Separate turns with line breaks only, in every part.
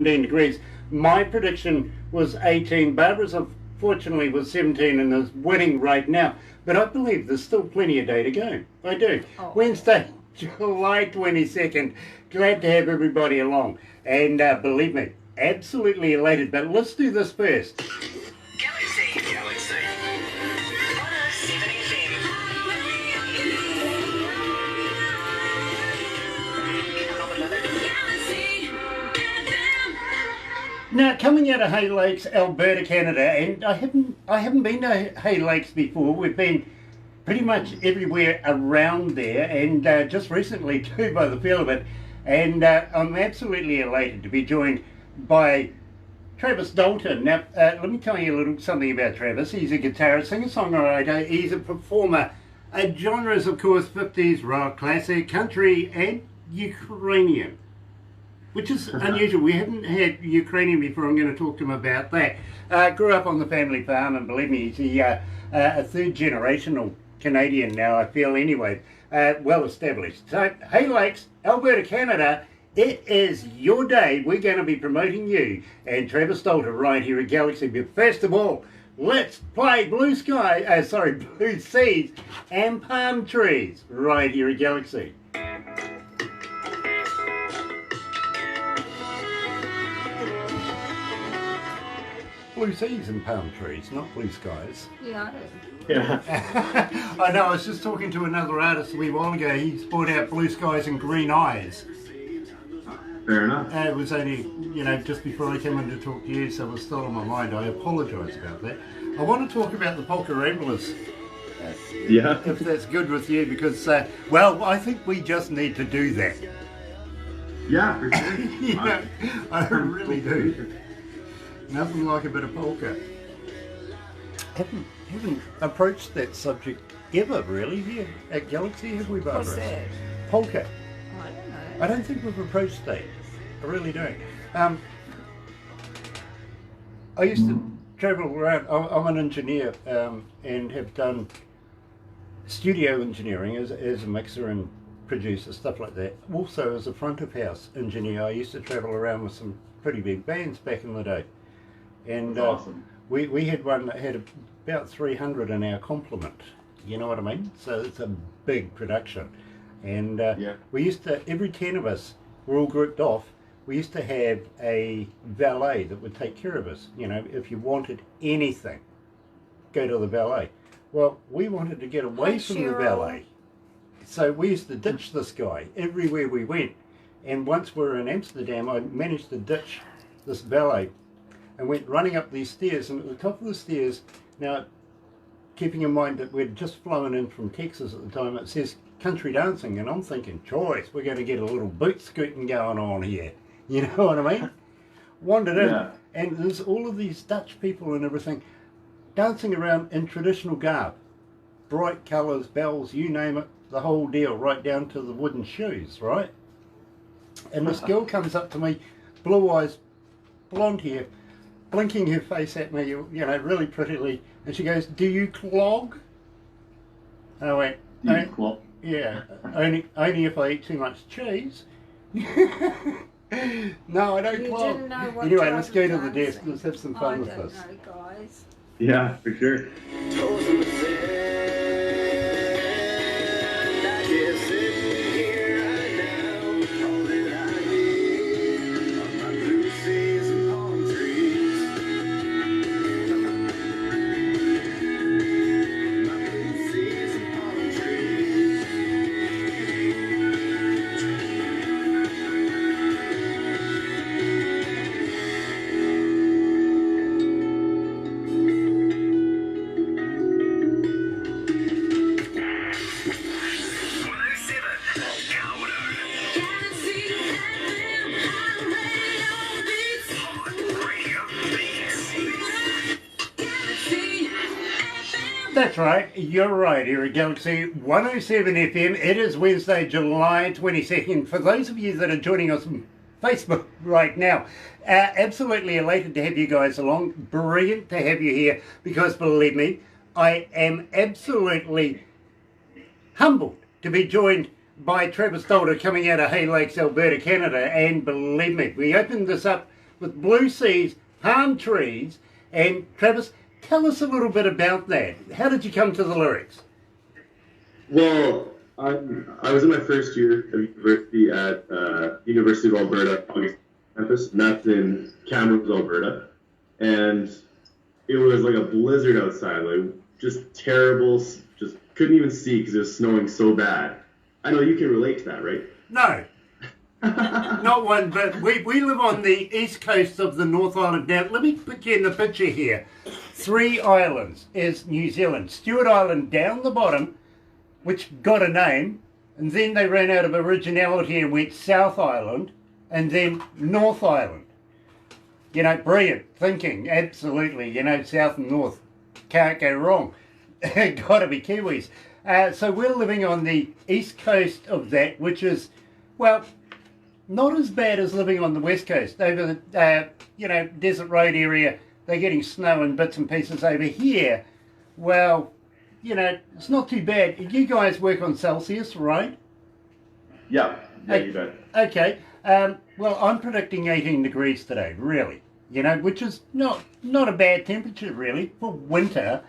degrees. My prediction was 18. Barbara's unfortunately was 17 and is winning right now. But I believe there's still plenty of day to go. I do.
Oh.
Wednesday, July 22nd. Glad to have everybody along. And believe me, absolutely elated. But let's do this first.
Galaxy 107fm.
Now, coming out of Hay Lakes, Alberta, Canada, and I haven't been to Hay Lakes before. We've been pretty much everywhere around there, and just recently too, by the feel of it. And I'm absolutely elated to be joined by Travis Dolter. Now, let me tell you a little something about Travis. He's a guitarist, singer-songwriter. He's a performer. Genres, of course, 50s rock, classic, country, and Ukrainian, which is unusual. We haven't had Ukrainian before. I'm going to talk to him about that. Grew up on the family farm, and believe me, he's a third generational Canadian now, I feel anyway, well established. So, Hay Lakes, Alberta, Canada, it is your day. We're going to be promoting you and Travis Dolter right here at Galaxy. But first of all, let's play Blue Seas and Palm Trees right here at Galaxy. Blue seas and palm trees, not blue skies.
Yeah, I do.
Yeah.
I know, I was just talking to another artist a wee while ago. He's brought out blue skies and green eyes.
Fair enough.
It was only, just before I came in to talk to you, so it was still on my mind. I apologise about that. I want to talk about the Polka Ramblers.
Yeah.
If that's good with you, because, I think we just need to do that.
Yeah, for sure.
I really do. Nothing like a bit of polka. Haven't approached that subject ever, really, here at Galaxy, have we, Barbara?
What's that?
Polka.
I don't know.
I don't think we've approached that. I really don't. I used to travel around. I'm an engineer and have done studio engineering as a mixer and producer, stuff like that. Also, as a front of house engineer, I used to travel around with some pretty big bands back in the day. And
Awesome.
we had one that had about 300 in our complement. You know what I mean? So it's a big production. And we used to, every 10 of us were all grouped off. We used to have a valet that would take care of us. If you wanted anything, go to the valet. Well, we wanted to get away from the valet. So we used to ditch this guy everywhere we went. And once we were in Amsterdam, I managed to ditch this valet and went running up these stairs. And at the top of the stairs, now keeping in mind that we'd just flown in from Texas at the time, it says country dancing, and I'm thinking, choice, we're going to get a little boot scooting going on here. You know what I mean? Wandered in, and there's all of these Dutch people and everything dancing around in traditional garb. Bright colours, bells, you name it, the whole deal, right down to the wooden shoes, right? And this girl comes up to me, blue eyes, blonde hair, blinking her face at me, really prettily, and she goes, "Do you clog?" And I went,
Do you clog?
"Yeah, only if I eat too much cheese." No, I don't
You
clog.
didn't know what
Anyway,
type
let's
of
go to the
dancing.
desk. Let's have some fun with
I don't
this.
know, guys.
Yeah, for sure.
That's right, you're right, here at Galaxy 107 FM. It is Wednesday, July 22nd. For those of you that are joining us on Facebook right now, absolutely elated to have you guys along. Brilliant to have you here, because believe me, I am absolutely humbled to be joined by Travis Dolter coming out of Hay Lakes, Alberta, Canada. And believe me, we opened this up with blue seas, palm trees, and Travis, tell us a little bit about that. How did you come to the lyrics?
Well, I was in my first year of university at University of Alberta campus, and that's in Kamloops, Alberta. And it was like a blizzard outside, like just terrible, just couldn't even see because it was snowing so bad. I know you can relate to that, right?
No. Not one, but we live on the east coast of the North Island. Now, let me put you in the picture here. 3 islands is New Zealand. Stewart Island down the bottom, which got a name, and then they ran out of originality and went South Island, and then North Island. You know, brilliant thinking, absolutely. You know, South and North, can't go wrong. Got to be Kiwis. So we're living on the east coast of that, which is, well, not as bad as living on the west coast. Over the, Desert Road area, they're getting snow in bits and pieces. Over here, well, it's not too bad. You guys work on Celsius, right?
Yeah, you bet.
Okay. Well, I'm predicting 18 degrees today, really. Which is not a bad temperature, really, for winter.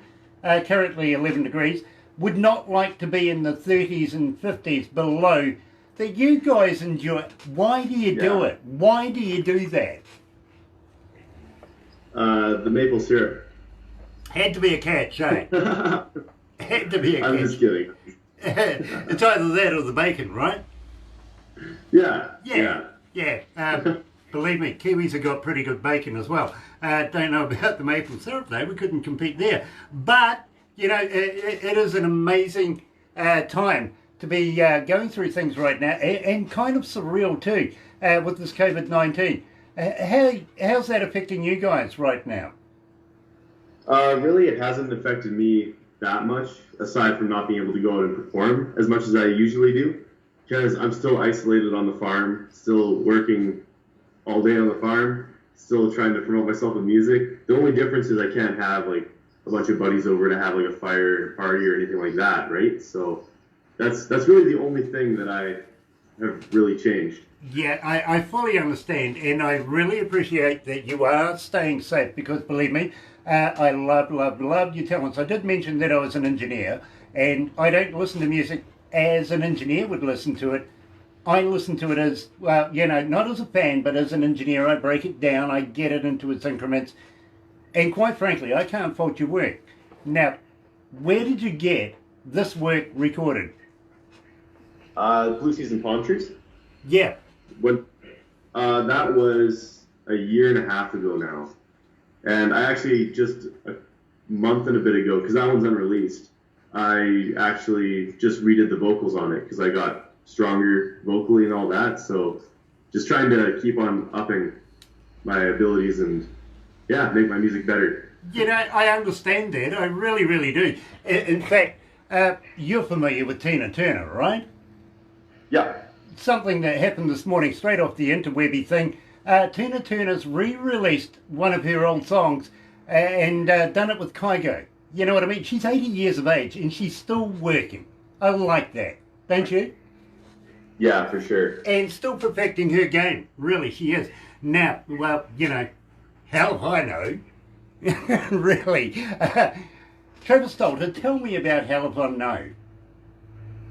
Currently 11 degrees. Would not like to be in the 30s and 50s below that you guys enjoy. Why do you do it? Why do you do that?
The maple syrup.
Had to be a catch, eh? Had to be a catch.
I'm just kidding.
It's either that or the bacon, right?
Yeah.
Believe me, Kiwis have got pretty good bacon as well. Don't know about the maple syrup though, we couldn't compete there. But, it is an amazing time to be going through things right now, and kind of surreal too, with this COVID-19. How's that affecting you guys right now?
Really, it hasn't affected me that much, aside from not being able to go out and perform as much as I usually do, because I'm still isolated on the farm, still working all day on the farm, still trying to promote myself with music. The only difference is I can't have like a bunch of buddies over to have like a fire party or anything like that, right? So that's really the only thing that I have really changed.
Yeah, I fully understand, and I really appreciate that you are staying safe, because believe me, I love your talents. I did mention that I was an engineer, and I don't listen to music as an engineer would listen to it. I listen to it as, well, not as a fan, but as an engineer. I break it down, I get it into its increments, and quite frankly, I can't fault your work. Now, where did you get this work recorded?
Blue Seas and Palm Trees?
Yeah.
That was a year and a half ago now. And I actually just a month and a bit ago, because that one's unreleased, I actually just redid the vocals on it because I got stronger vocally and all that. So just trying to keep on upping my abilities and, make my music better.
I understand that. I really, really do. In fact, you're familiar with Tina Turner, right?
Yeah.
Something that happened this morning, straight off the interwebby thing. Tina Turner's re-released one of her old songs and done it with Kygo. You know what I mean? She's 80 years of age and she's still working. I like that, don't you?
Yeah, for sure.
And still perfecting her game. Really, she is. Now, well, hell if I know. Really. Travis Dolter, tell me about Hell if I Know.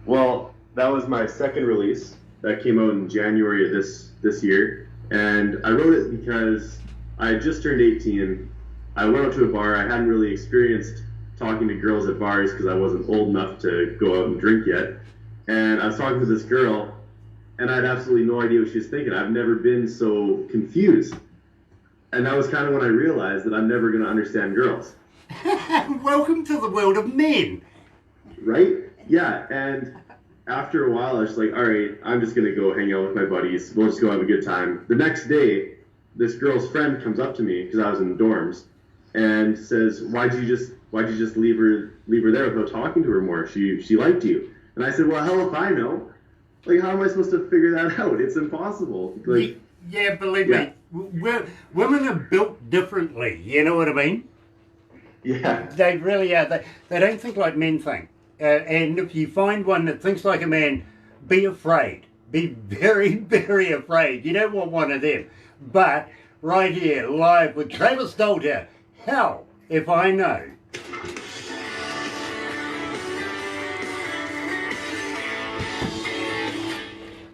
Well, that was my second release. That came out in January of this year. And I wrote it because I had just turned 18. I went out to a bar. I hadn't really experienced talking to girls at bars because I wasn't old enough to go out and drink yet. And I was talking to this girl, and I had absolutely no idea what she was thinking. I've never been so confused. And that was kind of when I realized that I'm never going to understand girls.
Welcome to the world of men.
Right? Yeah. And after a while, I was just like, all right, I'm just going to go hang out with my buddies. We'll just go have a good time. The next day, this girl's friend comes up to me, because I was in the dorms, and says, why'd you just leave her there without talking to her more? She liked you. And I said, well, hell if I know. Like, how am I supposed to figure that out? It's impossible. Like,
yeah, believe me, women are built differently. You know what I mean?
Yeah.
They really are. They don't think like men think. And if you find one that thinks like a man, be afraid. Be very, very afraid. You don't want one of them. But right here, live with Travis Dolter. Hell if I know.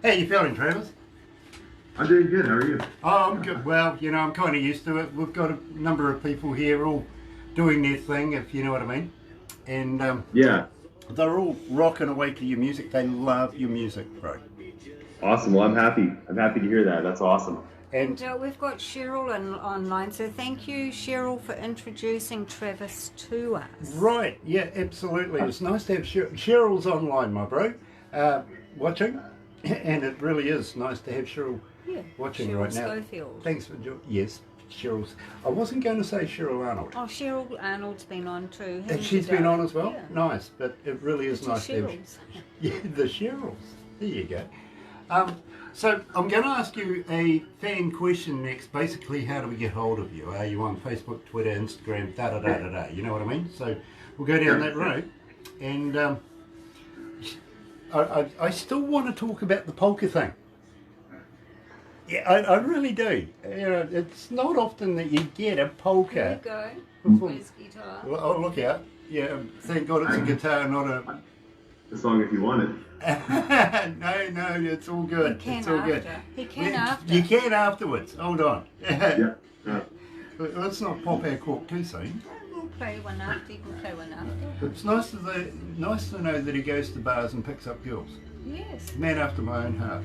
How you feeling, Travis?
I'm doing good. How are you?
Oh, I'm good. Well, you know, I'm kind of used to it. We've got a number of people here all doing their thing, if you know what I mean. And
Yeah.
they're all rocking away to your music. They love your music, bro.
Awesome. Well, I'm happy. I'm happy to hear that. That's awesome.
And we've got Cheryl online, so thank you, Cheryl, for introducing Travis to us.
Right, yeah, absolutely. It's nice to have Cheryl's online, my bro, watching. And it really is nice to have Cheryl watching
Cheryl
right now.
Schofield.
Thanks for yes, Cheryl's. I wasn't going to say Cheryl Arnold.
Oh, Cheryl Arnold's been on too.
And she's been on as well?
Yeah.
Nice, but it really is nice to have... Yeah, the Cheryls. There you go. So I'm going to ask you a fan question next. Basically, how do we get hold of you? Are you on Facebook, Twitter, Instagram, da-da-da-da-da? You know what I mean? So we'll go down that road. And I still want to talk about the polka thing. Yeah, I really do. You know, it's not often that you get a polka.
There you go. Where's guitar?
Well, oh, look out. Yeah, thank God it's a guitar, not a...
The song if you want it.
No, it's all good.
He can
it's all
after.
good.
He can after.
You can afterwards. Hold on.
Yeah.
Let's not pop our cork too soon.
We'll play one after. You can play one after.
It's nice to know that he goes to bars and picks up girls.
Yes.
Man after my own heart.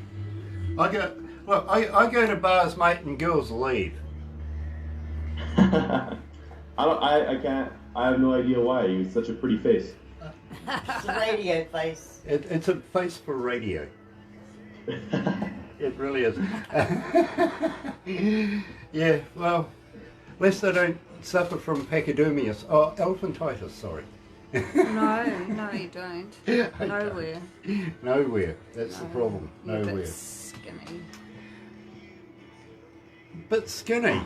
I go to bars, mate, and girls leave.
I can't. I have no idea why. You have such a pretty face.
It's a radio face.
It's a face for radio. It really is. Yeah, well, lest I don't suffer from pachydermias. Oh, elephantitis, sorry.
No, you don't. Nowhere.
Nowhere. That's the problem.
You're a
Nowhere.
bit skinny.
Bit skinny.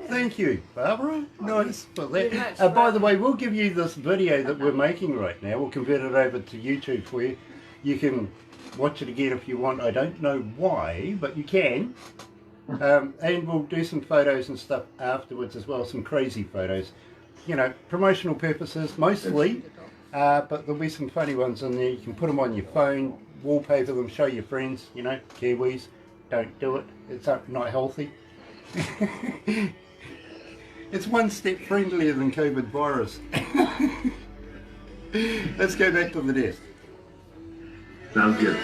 Thank you, Barbara. Nice for
Very
that.
much,
By the way, we'll give you this video that we're making right now. We'll convert it over to YouTube for you. You can watch it again if you want. I don't know why, but you can. And we'll do some photos and stuff afterwards as well, some crazy photos. You know, promotional purposes mostly, but there'll be some funny ones in there. You can put them on your phone, wallpaper them, show your friends. You know, Kiwis, don't do it. It's not healthy. It's one step friendlier than COVID virus. Let's go back to the desk.
Sounds good.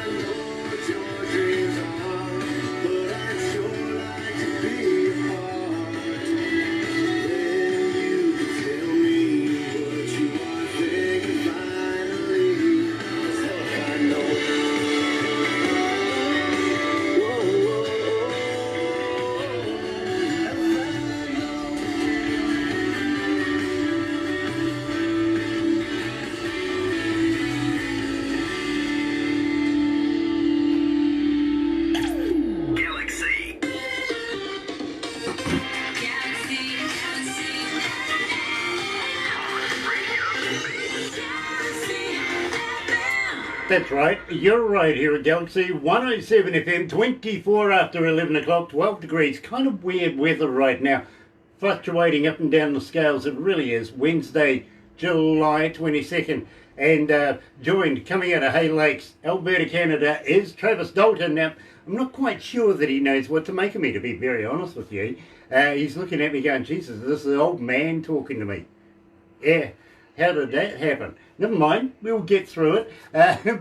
That's right, you're right here at Galaxy 107 FM, 24 after 11 o'clock, 12 degrees, kind of weird weather right now, fluctuating up and down the scales. It really is. Wednesday, July 22nd, and joined, coming out of Hay Lakes, Alberta, Canada, is Travis Dolter. Now, I'm not quite sure that he knows what to make of me, to be very honest with you. He's looking at me going, Jesus, this is an old man talking to me. Yeah, how did that happen? Never mind, we'll get through it.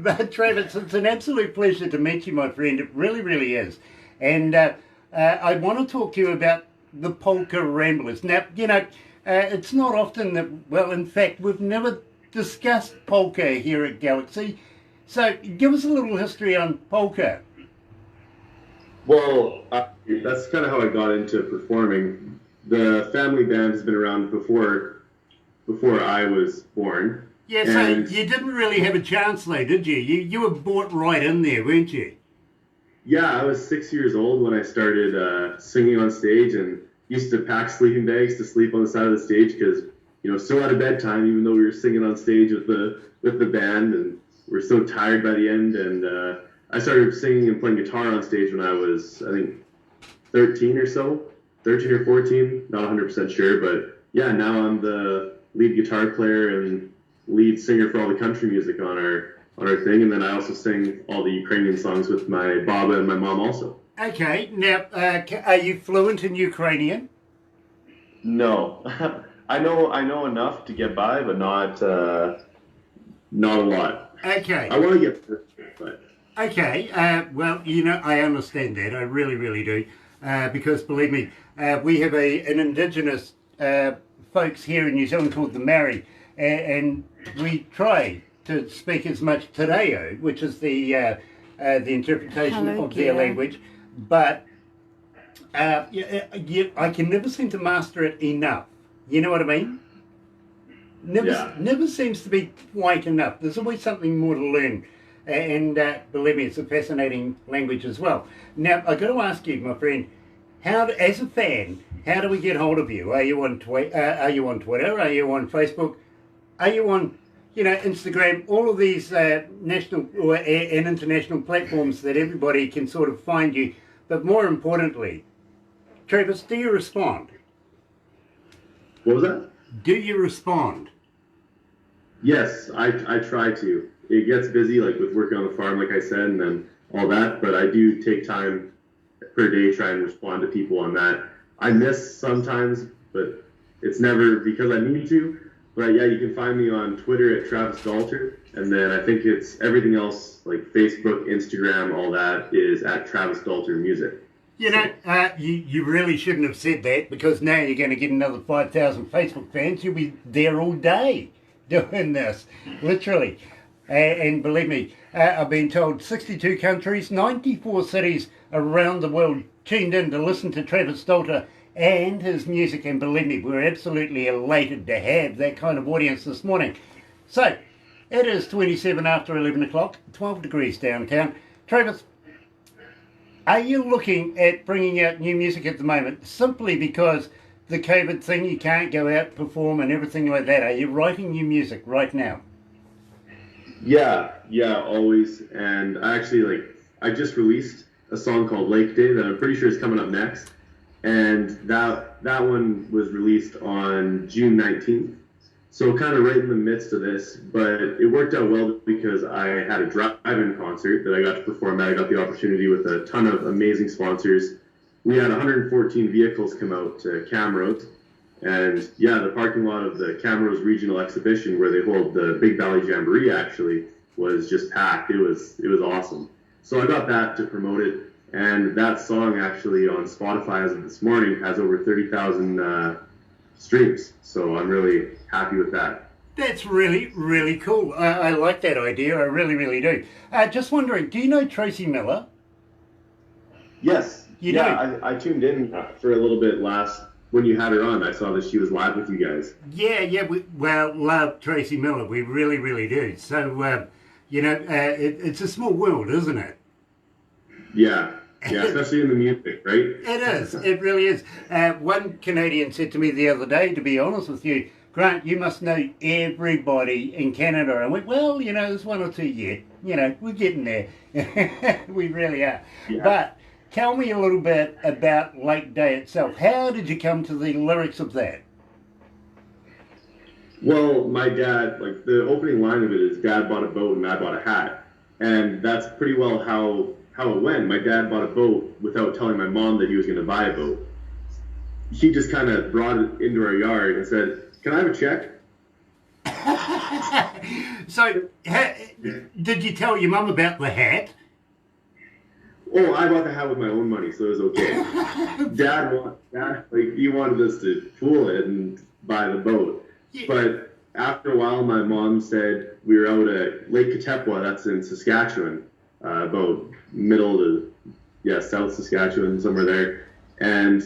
But Travis, it's an absolute pleasure to meet you, my friend. It really, really is. And I want to talk to you about the Polka Ramblers. Now, you know, it's not often that, well, in fact, we've never discussed polka here at Galaxy. So give us a little history on polka.
Well, that's kind of how I got into performing. The family band has been around before I was born.
Yeah, so you didn't really have a chance though, did you? You were brought right in there, weren't you?
Yeah, I was 6 years old when I started singing on stage, and used to pack sleeping bags to sleep on the side of the stage because, you know, still out of bedtime, even though we were singing on stage with the band, and we were so tired by the end. And I started singing and playing guitar on stage when I was, I think, 13 or so, 13 or 14, not 100% sure, but yeah, now I'm the lead guitar player and lead singer for all the country music on our thing, and then I also sing all the Ukrainian songs with my baba and my mom also.
Okay, now, are you fluent in Ukrainian?
No. I know enough to get by, but not a lot.
Okay.
I want to get perfect, but...
Okay, well, you know, I understand that. I really, really do. Because, believe me, we have an Indigenous folks here in New Zealand called the Maori, and we try to speak as much Te Reo, which is the interpretation of their language, but I can never seem to master it enough. You know what I mean? Never seems to be quite enough. There's always something more to learn. And believe me, it's a fascinating language as well. Now, I've got to ask you, my friend, as a fan, how do we get hold of you? Are you on Twitter? Are you on Facebook? Are you on, Instagram? All of these national and international platforms that everybody can sort of find you. But more importantly, Travis, do you respond?
What was that?
Do you respond?
Yes, I try to. It gets busy, like with working on the farm, like I said, and then all that, but I do take time per day, try and respond to people on that. I miss sometimes, but it's never because I need to. But yeah, you can find me on Twitter at Travis Dolter, and then I think it's everything else, like Facebook, Instagram, all that is at Travis Dolter Music.
You know, you really shouldn't have said that, because now you're going to get another 5,000 Facebook fans. You'll be there all day doing this, literally. And believe me, I've been told 62 countries, 94 cities around the world tuned in to listen to Travis Dolter and his music. And believe me, we're absolutely elated to have that kind of audience this morning. So, it is 27 after 11 o'clock, 12 degrees downtown. Travis, are you looking at bringing out new music at the moment simply because the COVID thing, you can't go out, perform and everything like that? Are you writing new music right now?
Yeah, always. And I just released a song called Lake Day that I'm pretty sure is coming up next. And that one was released on June 19th. So kind of right in the midst of this, but it worked out well because I had a drive-in concert that I got to perform at. I got the opportunity with a ton of amazing sponsors. We had 114 vehicles come out to Camrose. And yeah, the parking lot of the Camrose Regional Exhibition, where they hold the Big Valley Jamboree, actually was just packed. It was awesome. So I got that to promote it, and that song actually on Spotify as of this morning has over 30,000 streams. So I'm really happy with that.
That's really, really cool. I like that idea. I really, really do. Just wondering, do you know Tracy Miller?
Yes.
You do?
I tuned in for a little bit when you had her on. I saw that she was live with you guys.
Yeah, we love Tracy Miller. We really, really do. So, it's a small world, isn't it?
Yeah, especially in the music, right?
It is. It really is. One Canadian said to me the other day, to be honest with you, Grant, you must know everybody in Canada. I went, well, there's one or two yet. We're getting there. We really are. Yeah. But tell me a little bit about Lake Day itself. How did you come to the lyrics of that?
Well, my dad, the opening line of it is, Dad bought a boat and I bought a hat. And that's pretty well how it went. My dad bought a boat without telling my mom that he was going to buy a boat. He just kind of brought it into our yard and said, "Can I have a check?"
So, did you tell your mum about the hat?
Oh, I bought the hat with my own money, so it was okay. Dad, he wanted us to fool it and buy the boat. Yeah. But after a while, my mom said we were out at Lake Katepwa, that's in Saskatchewan, about South Saskatchewan, somewhere there. And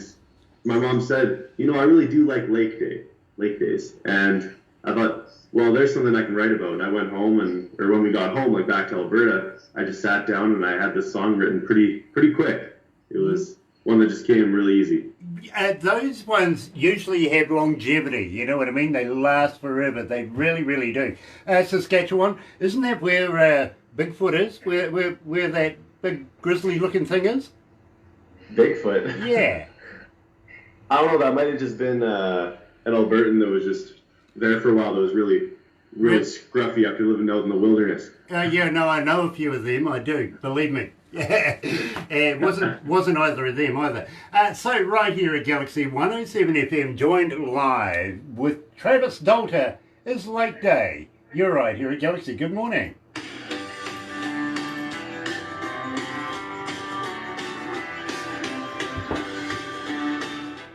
my mom said, I really do like lake days. And I thought, well, there's something I can write about. And I went home, or when we got home, back to Alberta, I just sat down and I had this song written pretty quick. It was one that just came really easy.
Those ones usually have longevity, you know what I mean? They last forever. They really, really do. Saskatchewan, isn't that where Bigfoot is? Where that big grizzly-looking thing is?
Bigfoot?
Yeah.
I don't know, that might have just been an Albertan that was just there for a while that was really scruffy after living out in the wilderness.
Yeah, no, I know a few of them, I do, believe me. Yeah, it wasn't either of them either. So right here at Galaxy 107 FM, joined live with Travis Dolter, is late day. You're right here at Galaxy, good morning.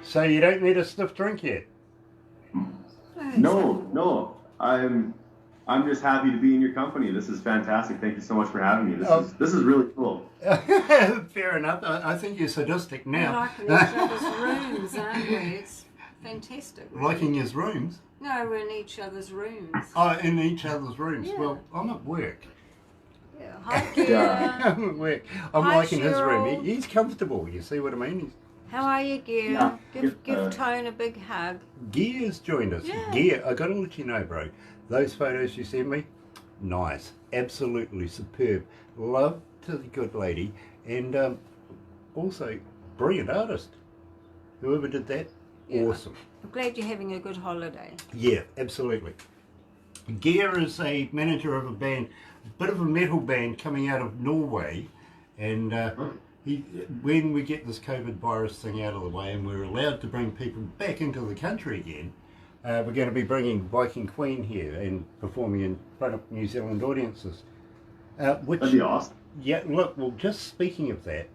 So you don't need a stiff drink yet?
No. I'm just happy to be in your company. This is fantastic. Thank you so much for having me. This is really cool.
Fair enough. I think you're sadistic now.
We're liking each other's rooms, aren't we? It's fantastic. Really.
Liking his rooms?
No, we're in each other's rooms.
Oh, in each other's rooms.
Yeah.
Well, I'm at work.
Yeah. Hi, Gear.
I'm at work. I'm
Hi,
liking his room.
Cheryl.
He's comfortable. You see what I mean?
How are you, Gear?
Yeah.
Give Tone a big hug.
Gear's joined us.
Yeah.
Gear, I got to let you know, bro. Those photos you sent me, nice, absolutely superb. Love to the good lady, and also brilliant artist. Whoever did that,
Yeah.
awesome.
I'm glad you're having a good holiday.
Yeah, absolutely. Gear is a manager of a band, a bit of a metal band coming out of Norway, and when we get this COVID virus thing out of the way and we're allowed to bring people back into the country again, we're going to be bringing Viking Queen here and performing in front of New Zealand audiences.
That'd be awesome.
Yeah, look, well, just speaking of that,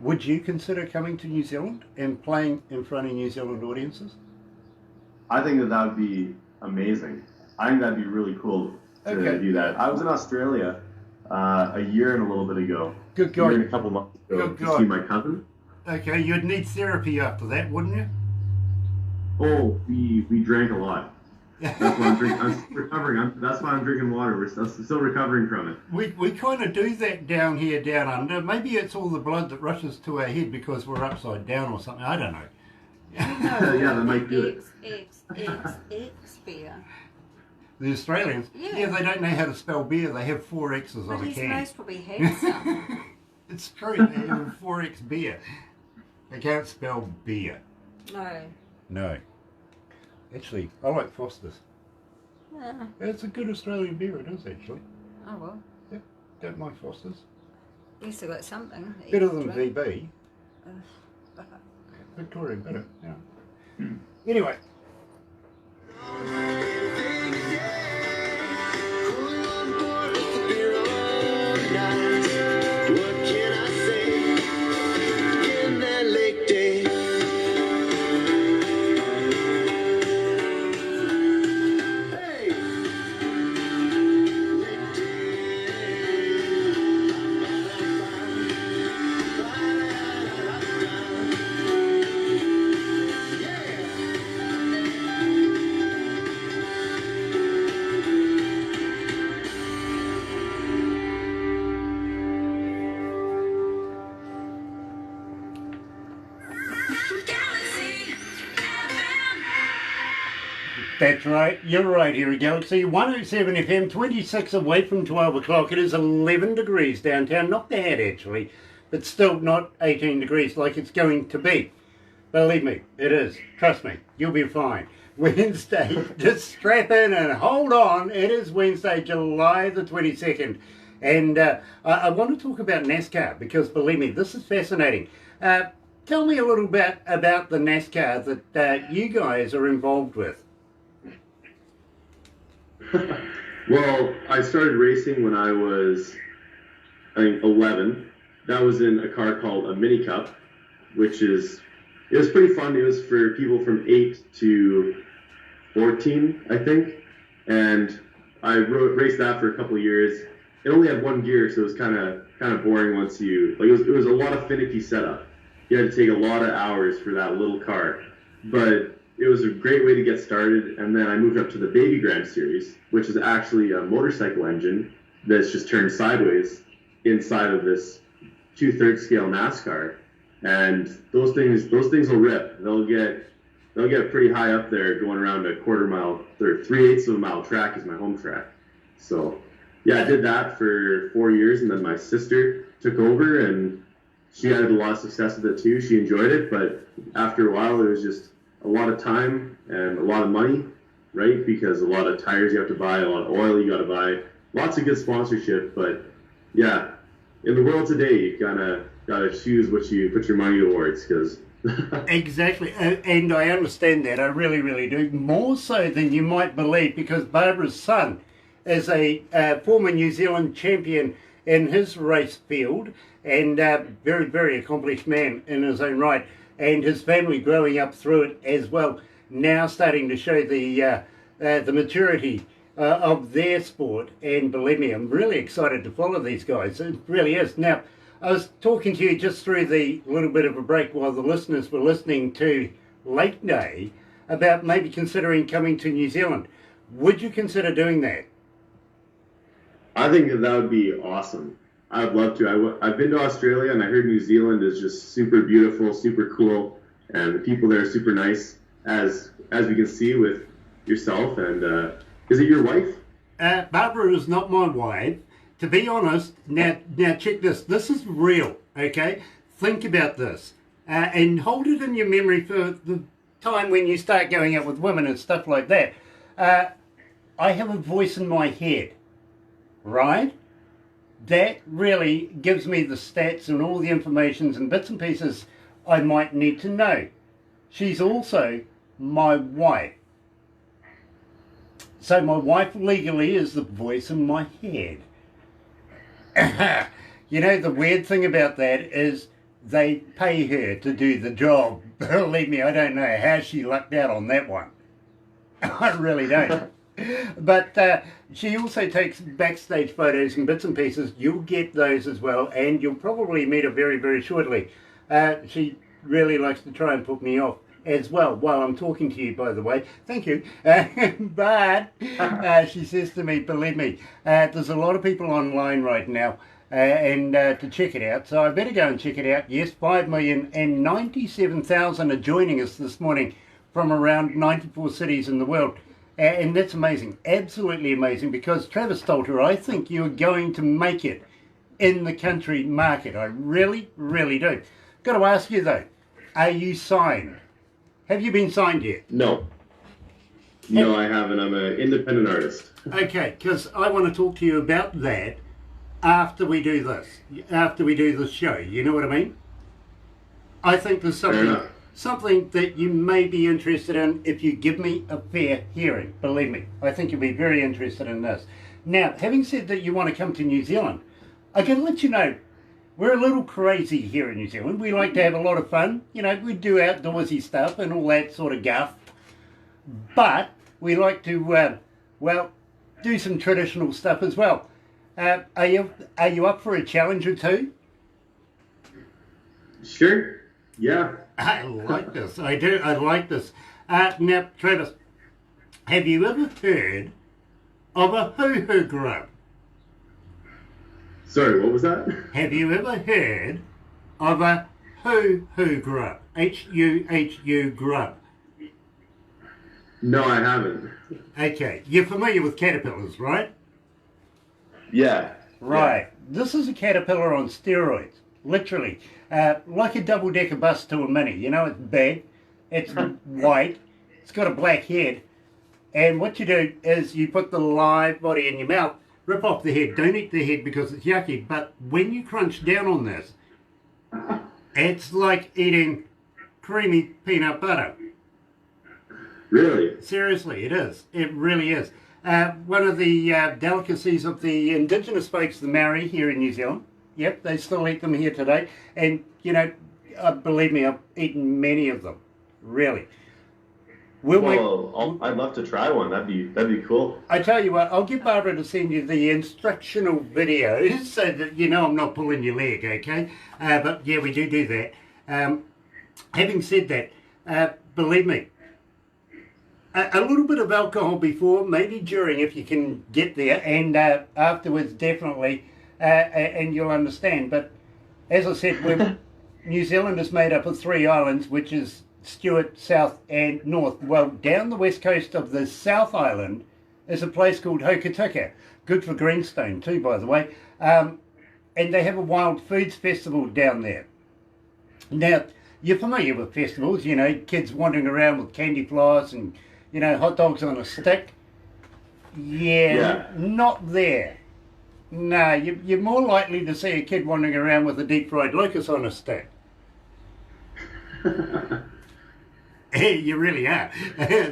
would you consider coming to New Zealand and playing in front of New Zealand audiences?
I think that would be amazing. I think that'd be really cool to do that. I was in Australia a year and a little bit ago.
Good God.
A year and a couple months ago
Good
to
God.
see my cousin.
Okay, you'd need therapy after that, wouldn't you?
Oh, we drank a lot. That's why I'm drinking. I'm still recovering. That's why I'm drinking water. We're still recovering from it.
We kind of do that down here, down under. Maybe it's all the blood that rushes to our head because we're upside down or something. I don't know.
Yeah, that might do it.
X beer.
The Australians,
Yeah.
they don't know how to spell beer. They have 4 X's
But
on a
he's
can.
most probably had some.
It's true. They have 4X beer. They can't spell beer.
No.
No. Actually, I like Foster's.
Yeah.
It's a good Australian beer, it is actually.
Oh well.
Yeah, don't mind Foster's.
We still got something.
Better than
extra.
VB.
Uh,
Victorian better, yeah. Anyway. That's right, you're right here at Galaxy 107 FM, 26 away from 12 o'clock. It is 11 degrees downtown, not bad actually, but still not 18 degrees like it's going to be. Believe me, it is. Trust me, you'll be fine. Wednesday, just strap in and hold on. It is Wednesday, July the 22nd. And I want to talk about NASCAR because believe me, this is fascinating. Tell me a little bit about the NASCAR that you guys are involved with.
Well, I started racing when I was, I think, 11. That was in a car called a Mini Cup, it was pretty fun. It was for people from 8 to 14, I think. And I raced that for a couple of years. It only had one gear, so it was kind of boring once it was a lot of finicky setup. You had to take a lot of hours for that little car. But it was a great way to get started, and then I moved up to the Baby Grand Series, which is actually a motorcycle engine that's just turned sideways inside of this 2/3 scale NASCAR, and those things will rip. They'll get pretty high up there, going around a quarter mile or 3/8 of a mile track is my home track. So yeah, I did that for 4 years, and then my sister took over, and she had a lot of success with it too. She enjoyed it, but after a while, it was just a lot of time and a lot of money, right? Because a lot of tires you have to buy, a lot of oil you got to buy, lots of good sponsorship. But yeah, in the world today, you kind of got to choose what you put your money towards, because
exactly, and I understand that. I really, really do. More so than you might believe, because Barbara's son is a former New Zealand champion in his race field, and very, very accomplished man in his own right, and his family growing up through it as well, now starting to show the maturity of their sport. And believe me, I'm really excited to follow these guys. It really is. Now, I was talking to you just through the little bit of a break while the listeners were listening to Late Day about maybe considering coming to New Zealand. Would you consider doing that?
I think that would be awesome. I would love to. I've been to Australia, and I heard New Zealand is just super beautiful, super cool, and the people there are super nice, as we can see with yourself. And is it your wife?
Barbara is not my wife. To be honest, now check this. This is real, okay? Think about this. And hold it in your memory for the time when you start going out with women and stuff like that. I have a voice in my head, right? That really gives me the stats and all the information and bits and pieces I might need to know. She's also my wife. So my wife legally is the voice in my head. You know, the weird thing about that is they pay her to do the job. Believe me, I don't know how she lucked out on that one. I really don't. But she also takes backstage photos and bits and pieces. You'll get those as well, and you'll probably meet her very, very shortly. She really likes to try and put me off as well while I'm talking to you, by the way. Thank you. But she says to me, believe me, there's a lot of people online right now and to check it out. So I better go and check it out. Yes, 5,097,000 are joining us this morning from around 94 cities in the world. And that's amazing, absolutely amazing, because Travis Dolter, I think you're going to make it in the country market. I really, really do. Got to ask you though, are you signed? Have you been signed yet?
No. No, I haven't. I'm an independent artist.
Okay, because I want to talk to you about that after we do this, after we do this show. You know what I mean? I think there's something that you may be interested in if you give me a fair hearing. Believe me, I think you'll be very interested in this. Now, having said that you want to come to New Zealand, I can let you know, we're a little crazy here in New Zealand. We like to have a lot of fun. You know, we do outdoorsy stuff and all that sort of guff. But we like to, well, do some traditional stuff as well. Are you up for a challenge or two?
Sure. Yeah.
I like this. I do. I like this. Now, Travis, have you ever heard of a hoo-hoo grub?
Sorry, what was that?
Have you ever heard of a hoo-hoo grub? H-U-H-U grub.
No, I haven't.
Okay. You're familiar with caterpillars, right?
Yeah.
Right.
Yeah.
This is a caterpillar on steroids. Literally. Like a double-decker bus to a mini. You know, it's big, it's white, it's got a black head, and what you do is you put the live body in your mouth, rip off the head. Don't eat the head because it's yucky, but when you crunch down on this, it's like eating creamy peanut butter.
Really?
Seriously, it is. It really is. One of the delicacies of the indigenous folks, the Maori, here in New Zealand. Yep, they still eat them here today. And, you know, believe me, I've eaten many of them. Really.
I'd love to try one. That'd be cool.
I tell you what, I'll get Barbara to send you the instructional videos so that you know I'm not pulling your leg, okay? But, yeah, we do that. Having said that, believe me, a little bit of alcohol before, maybe during if you can get there, and afterwards definitely, and you'll understand. But as I said, New Zealand is made up of 3 islands, which is Stewart, South and North. Well, down the west coast of the South Island is a place called Hokitika, good for greenstone too, by the way, and they have a wild foods festival down there. Now, you're familiar with festivals, you know, kids wandering around with candy floss and, you know, hot dogs on a stick. Yeah. Not there. No, you're more likely to see a kid wandering around with a deep fried locust on a stick. You really are.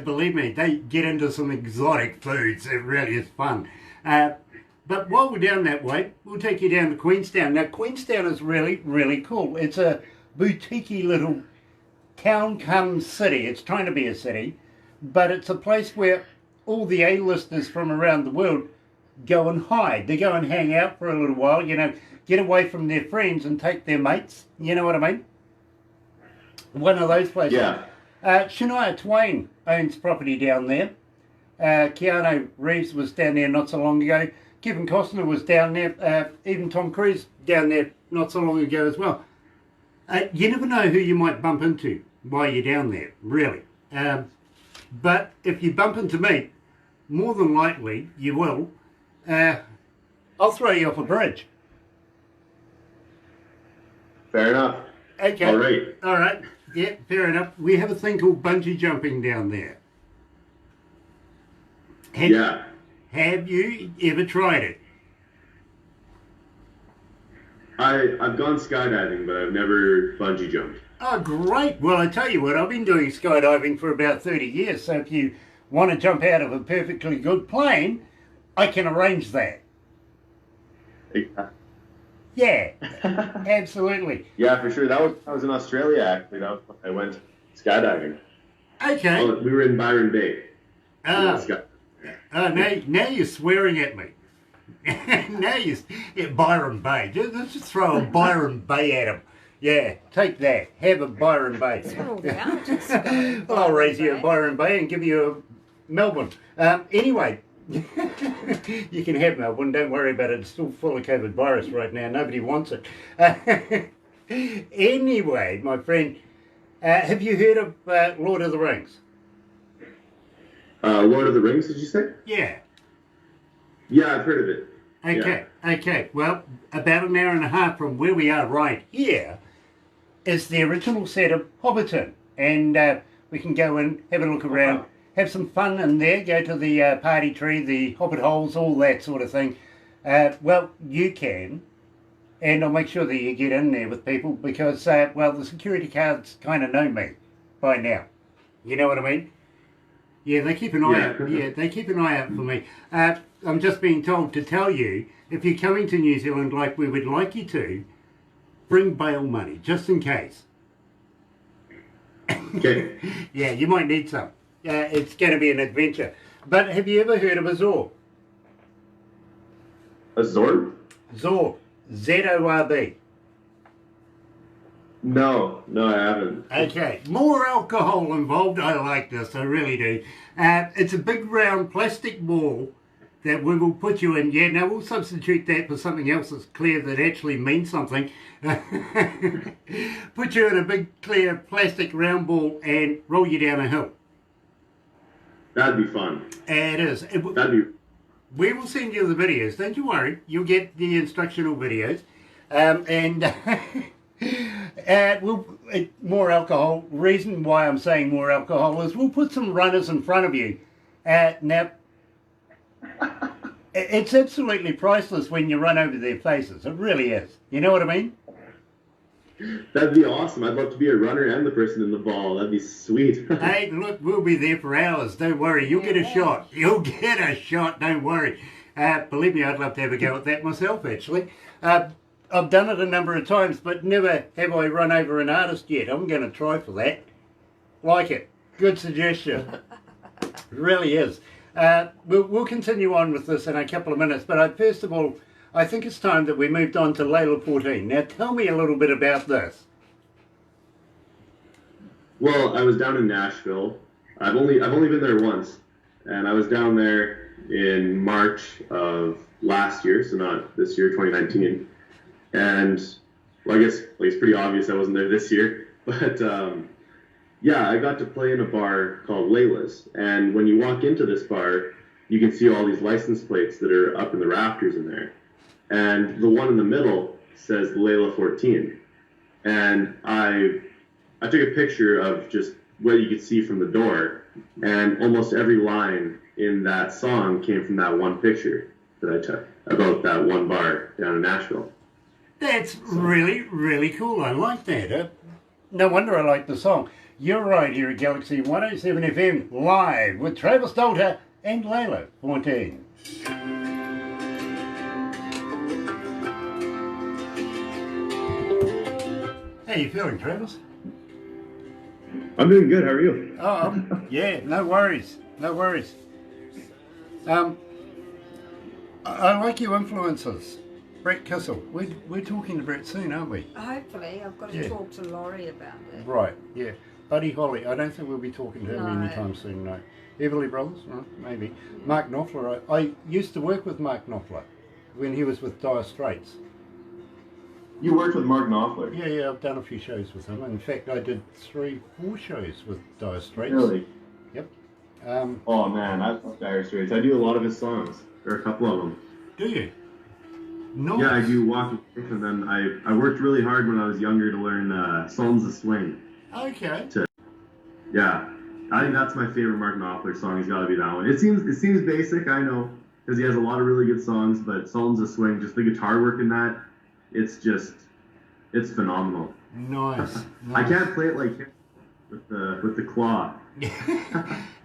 Believe me, they get into some exotic foods. It really is fun. But while we're down that way, we'll take you down to Queenstown. Now, Queenstown is really, really cool. It's a boutique-y little town come city. It's trying to be a city, but it's a place where all the A-listers from around the world go and hide. They go and hang out for a little while, you know, get away from their friends and take their mates. You know what I mean? One of those places.
Yeah.
Shania Twain owns property down there. Keanu Reeves was down there not so long ago. Kevin Costner was down there. Even Tom Cruise down there not so long ago as well. You never know who you might bump into while you're down there, really. But if you bump into me, more than likely you will, I'll throw you off a bridge.
Fair enough.
Okay.
All right.
All right. Yeah, fair enough. We have a thing called bungee jumping down there. Have you ever tried it?
I've gone skydiving, but I've never bungee jumped.
Oh, great. Well, I tell you what, I've been doing skydiving for about 30 years, so if you want to jump out of a perfectly good plane, I can arrange that. Yeah, absolutely.
Yeah, for sure. That was in Australia, actually. That was when I went skydiving.
Okay.
Oh, we were in Byron Bay.
Now you're swearing at me. Byron Bay. Let's just throw a Byron Bay at him. Yeah, take that. Have a Byron Bay.
That's where all the artists go.
I'll raise you a Byron Bay and give you a Melbourne. Anyway, you can have Melbourne. Don't worry about it. It's still full of COVID virus right now. Nobody wants it. Anyway, my friend, have you heard of Lord of the Rings?
Lord of the Rings, did you say?
Yeah.
Yeah, I've heard of it.
Okay. Well, about an hour and a half from where we are right here is the original set of Hobbiton. And we can go and have a look around, have some fun in there, go to the party tree, the hobbit holes, all that sort of thing. Well, you can. And I'll make sure that you get in there with people because, well, the security guards kind of know me by now. You know what I mean? Yeah, they keep an eye out. Yeah, they keep an eye out for me. I'm just being told to tell you, if you're coming to New Zealand like we would like you to, bring bail money, just in case.
Okay.
Yeah, you might need some. It's going to be an adventure. But have you ever heard of a Zorb?
A Zorb?
Zorb. Z-O-R-B.
No, I haven't.
Okay, more alcohol involved. I like this, I really do. It's a big round plastic ball that we will put you in. Yeah, now we'll substitute that for something else that's clear that actually means something. Put you in a big clear plastic round ball and roll you down a hill.
That'd be fun.
It is. We will send you the videos, don't you worry. You'll get the instructional videos. More alcohol. Reason why I'm saying more alcohol is we'll put some runners in front of you. Now, it's absolutely priceless when you run over their faces. It really is. You know what I mean?
That'd be awesome. I'd love to be a runner and the person in the ball. That'd be sweet.
Hey, look, we'll be there for hours. Don't worry. You'll get a shot. You'll get a shot. Don't worry. Believe me, I'd love to have a go at that myself, actually. I've done it a number of times, but never have I run over an artist yet. I'm going to try for that. Like it. Good suggestion. It really is. We'll continue on with this in a couple of minutes, but first of all, I think it's time that we moved on to Layla 14. Now, tell me a little bit about this.
Well, I was down in Nashville. I've only been there once, and I was down there in March of last year, so not this year, 2019. And, well, I guess it's pretty obvious I wasn't there this year. But, yeah, I got to play in a bar called Layla's. And when you walk into this bar, you can see all these license plates that are up in the rafters in there. And the one in the middle says Layla 14. and I took a picture of just what you could see from the door, and almost every line in that song came from that one picture that I took about that one bar down in Nashville.
That's really, really cool. I like that. No wonder I like the song. You're right here at Galaxy 107 FM live with Travis Dolter and Layla 14. How you feeling, Travis?
I'm doing good. How are you?
Oh, yeah, no worries. No worries. I like your influences. Brett Kissel. We're talking to Brett soon, aren't we?
Hopefully, I've got to talk to Laurie about it.
Right, yeah. Buddy Holly, I don't think we'll be talking to him anytime soon, no. Everly Brothers, maybe. Mark Knopfler, I used to work with Mark Knopfler when he was with Dire Straits.
You worked with Mark Knopfler?
Yeah, I've done a few shows with him. In fact, I did 4 shows with Dire Straits.
Really?
Yep.
Oh man, I love Dire Straits. I do a lot of his songs. There are a couple of them.
Do you? No.
Yeah, I do Walk Away, and then I worked really hard when I was younger to learn Songs of Swing.
Okay.
Yeah, I think that's my favorite Mark Knopfler song. It's got to be that one. It seems basic, I know, because he has a lot of really good songs. But Songs of Swing, just the guitar work in that, it's phenomenal.
Nice.
I can't play it like him with the claw.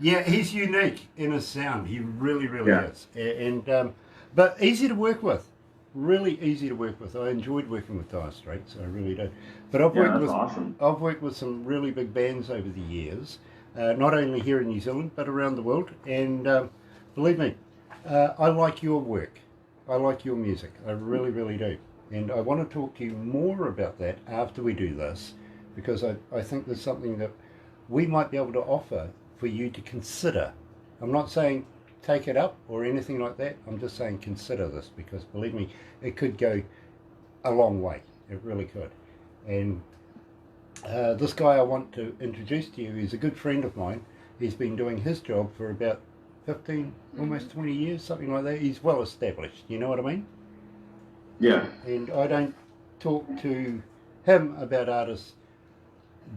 Yeah, he's unique in his sound. He really is. And but easy to work with. Really easy to work with. I enjoyed working with Dire Straits, I really do. But I've worked with some really big bands over the years, not only here in New Zealand but around the world. And believe me, I like your work. I like your music. I really do. And I want to talk to you more about that after we do this, because I think there's something that we might be able to offer for you to consider. I'm not saying take it up or anything like that. I'm just saying consider this, because believe me, it could go a long way. It really could. And this guy I want to introduce to you is a good friend of mine. He's been doing his job for about 15, almost 20 years, something like that. He's well established, you know what I mean?
Yeah.
And I don't talk to him about artists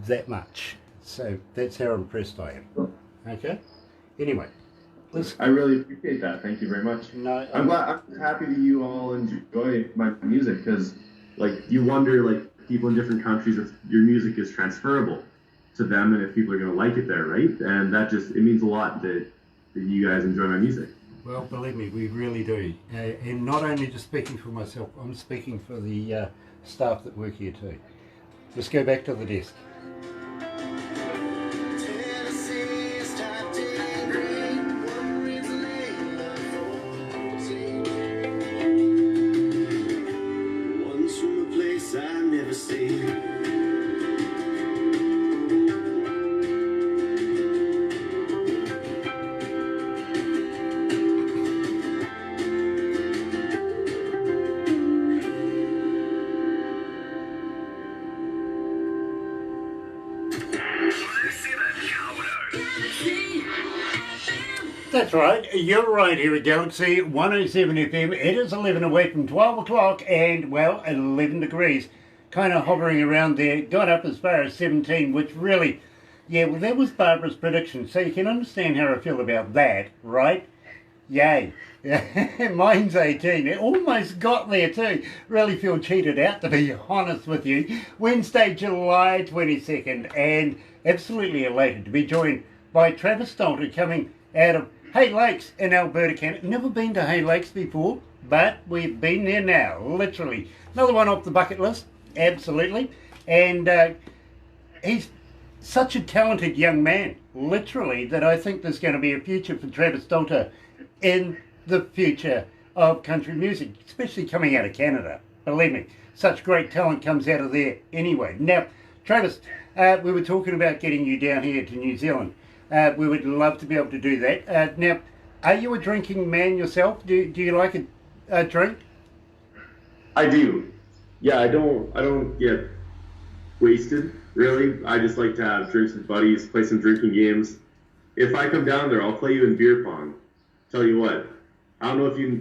that much. So that's how impressed I am. Okay? Anyway.
I really appreciate that. Thank you very much.
No,
I'm happy that you all enjoy my music, because like you wonder, like, people in different countries, if your music is transferable to them and if people are going to like it there, right? And that it means a lot that you guys enjoy my music.
Well, believe me, we really do. And not only just speaking for myself, I'm speaking for the staff that work here too. Let's go back to the desk. That's right, you're right here at Galaxy 107 FM. It is 11 away from 12 o'clock and, well, 11 degrees. Kind of hovering around there. Got up as far as 17, which really, yeah, well, that was Barbara's prediction. So you can understand how I feel about that, right? Yay. Mine's 18. It almost got there too. Really feel cheated out, to be honest with you. Wednesday, July 22nd, and absolutely elated to be joined by Travis Dolter, coming out of Hay Lakes in Alberta, Canada. Never been to Hay Lakes before, but we've been there now, literally. Another one off the bucket list, absolutely. And he's such a talented young man, literally, that I think there's going to be a future for Travis Dolter in the future of country music, especially coming out of Canada. Believe me, such great talent comes out of there anyway. Now, Travis, we were talking about getting you down here to New Zealand. We would love to be able to do that. Now, are you a drinking man yourself? Do you like a drink?
I do. Yeah, I don't get wasted, really. I just like to have drinks with buddies, play some drinking games. If I come down there, I'll play you in beer pong. Tell you what, I don't know if you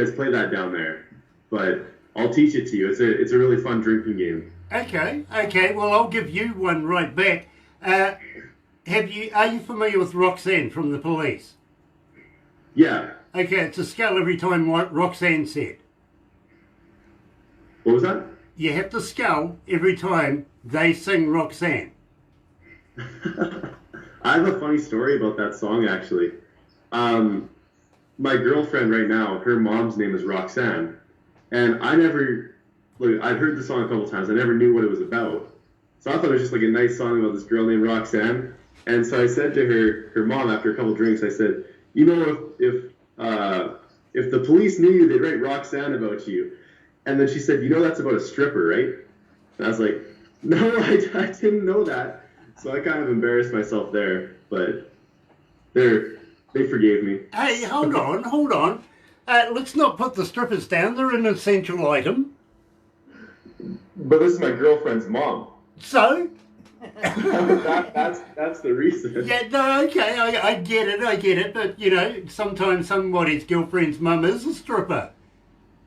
guys play that down there, but I'll teach it to you. It's a really fun drinking game.
Okay. Well, I'll give you one right back. Are you familiar with Roxanne from the Police?
Yeah.
Okay, it's a skull every time what Roxanne said.
What was that?
You have to skull every time they sing Roxanne.
I have a funny story about that song, actually. My girlfriend right now, her mom's name is Roxanne, and I'd heard the song a couple times. I never knew what it was about. So I thought it was just like a nice song about this girl named Roxanne. And so I said to her mom after a couple drinks, I said, you know, if the police knew you, they'd write Roxanne about you. And then she said, you know that's about a stripper, right? And I was like, no, I didn't know that. So I kind of embarrassed myself there, but they forgave me.
Hey, hold on. Let's not put the strippers down. They're an essential item.
But this is my girlfriend's mom.
So?
that's the reason.
Yeah, no, okay, I get it. But, you know, sometimes somebody's girlfriend's mum is a stripper.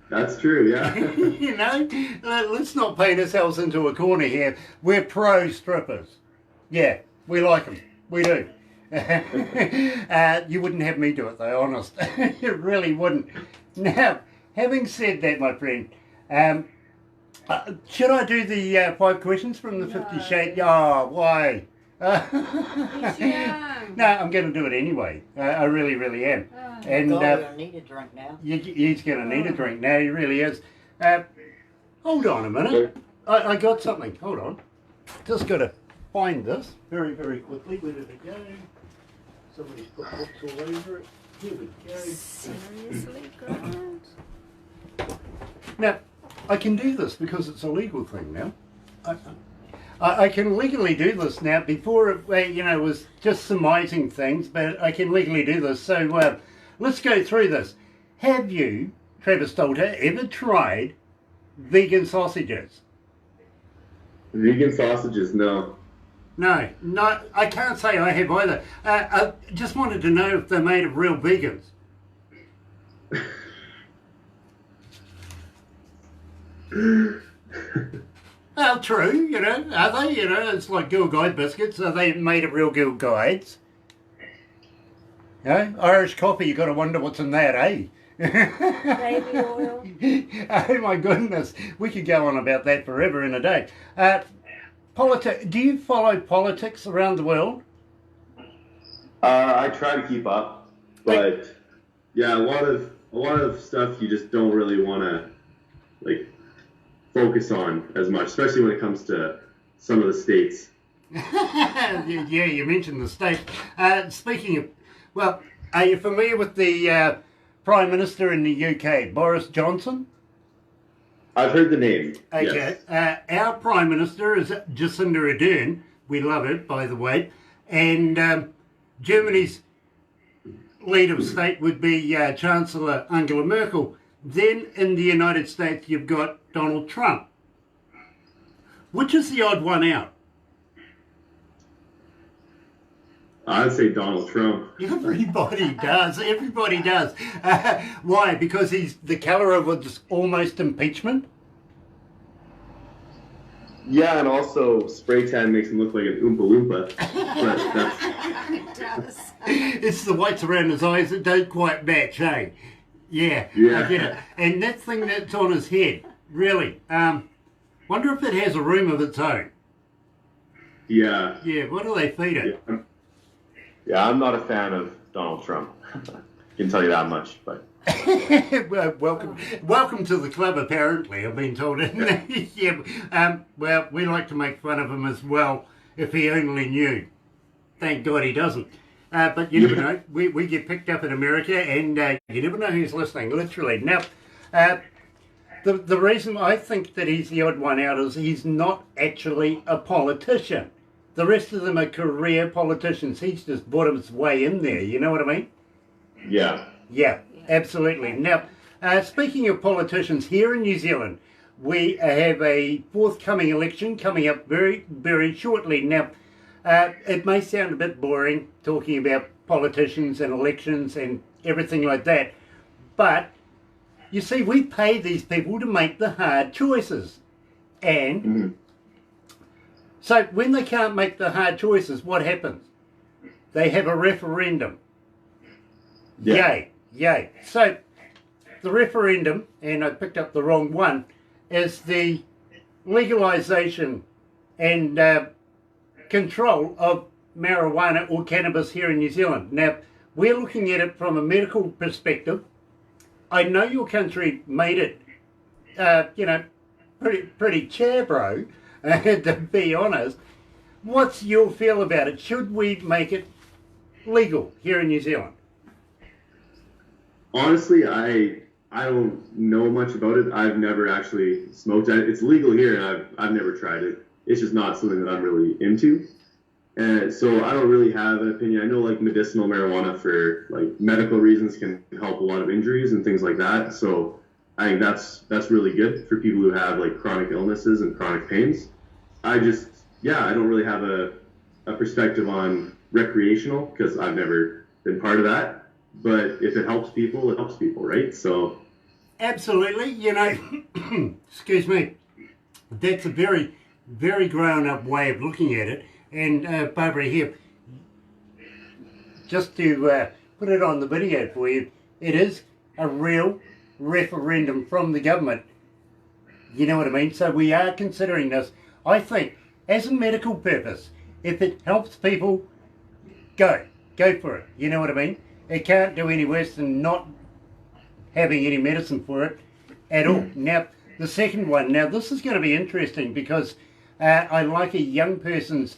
That's true, yeah.
You know, let's not paint ourselves into a corner here. We're pro strippers. Yeah, we like them. We do. You wouldn't have me do it though, honest. You really wouldn't. Now, having said that, my friend, should I do the 5 questions from the 50 Shades? Oh, why? No, I'm going to do it anyway. I really, really am. And
you're going to need a drink now.
He's going to need a drink now. He really is. Hold on a minute. I got something. Hold on. Just got to find this very, very quickly. Where did it go? Somebody's put books all over it. Here we go.
Seriously, Grant?
Now, I can do this because it's a legal thing now. I can legally do this now. Before it, you know, was just surmising things, but I can legally do this. So let's go through this. Have you, Travis Dolter, ever tried vegan sausages?
Vegan sausages, no.
No, I can't say I have either. I just wanted to know if they're made of real vegans. Well, true, you know, are they? You know, it's like Girl Guide biscuits. Are they made of real Girl Guides? You know, Irish coffee, you got to wonder what's in that, eh?
Baby oil.
Oh my goodness, we could go on about that forever in a day. Do you follow politics around the world?
I try to keep up, but yeah, a lot of stuff you just don't really want to like focus on as much, especially when it comes to some of the states.
Yeah, you mentioned the states. Speaking of, well, are you familiar with the Prime Minister in the UK, Boris Johnson?
I've heard the name.
Okay.
Yes.
Our Prime Minister is Jacinda Ardern. We love it, by the way. And Germany's leader of state would be Chancellor Angela Merkel. Then in the United States, you've got Donald Trump. Which is the odd one out?
I'd say Donald Trump.
Everybody does. Everybody does. Why? Because he's the colour of almost impeachment?
Yeah, and also spray tan makes him look like an Oompa Loompa. But that's...
It does.
It's the whites around his eyes that don't quite match, hey? Yeah,
Yeah.
I get it. And that thing that's on his head, really. Wonder if it has a room of its own.
Yeah.
Yeah, what do they feed it?
Yeah, I'm not a fan of Donald Trump. Can tell you that much, but...
Well, welcome to the club, apparently, I've been told. Yeah, well, we like to make fun of him as well, if he only knew. Thank God he doesn't. But you never know. We get picked up in America, and you never know who's listening, literally. Now, the reason I think that he's the odd one out is he's not actually a politician. The rest of them are career politicians. He's just bought his way in there, you know what I mean?
Yeah.
Yeah, absolutely. Now, speaking of politicians, here in New Zealand, we have a forthcoming election coming up very, very shortly. Now, it may sound a bit boring talking about politicians and elections and everything like that, but you see, we pay these people to make the hard choices. And So when they can't make the hard choices, what happens? They have a referendum.
Yeah.
Yay. So the referendum, and I picked up the wrong one, is the legalisation and control of marijuana or cannabis here in New Zealand. Now, we're looking at it from a medical perspective. I know your country made it, pretty bro, to be honest. What's your feel about it? Should we make it legal here in New Zealand?
Honestly, I don't know much about it. I've never actually smoked it. It's legal here, and I've never tried it. It's just not something that I'm really into. And so I don't really have an opinion. I know like medicinal marijuana for like medical reasons can help a lot of injuries and things like that. So I think that's really good for people who have like chronic illnesses and chronic pains. I don't really have a perspective on recreational because I've never been part of that. But if it helps people, right? So
absolutely, excuse me, that's a very, very grown-up way of looking at it. And Barbara here, just to put it on the video for you, it is a real referendum from the government. You know what I mean? So we are considering this. I think, as a medical purpose, if it helps people, go for it. You know what I mean? It can't do any worse than not having any medicine for it at all. Now, the second one, this is going to be interesting because I like a young person's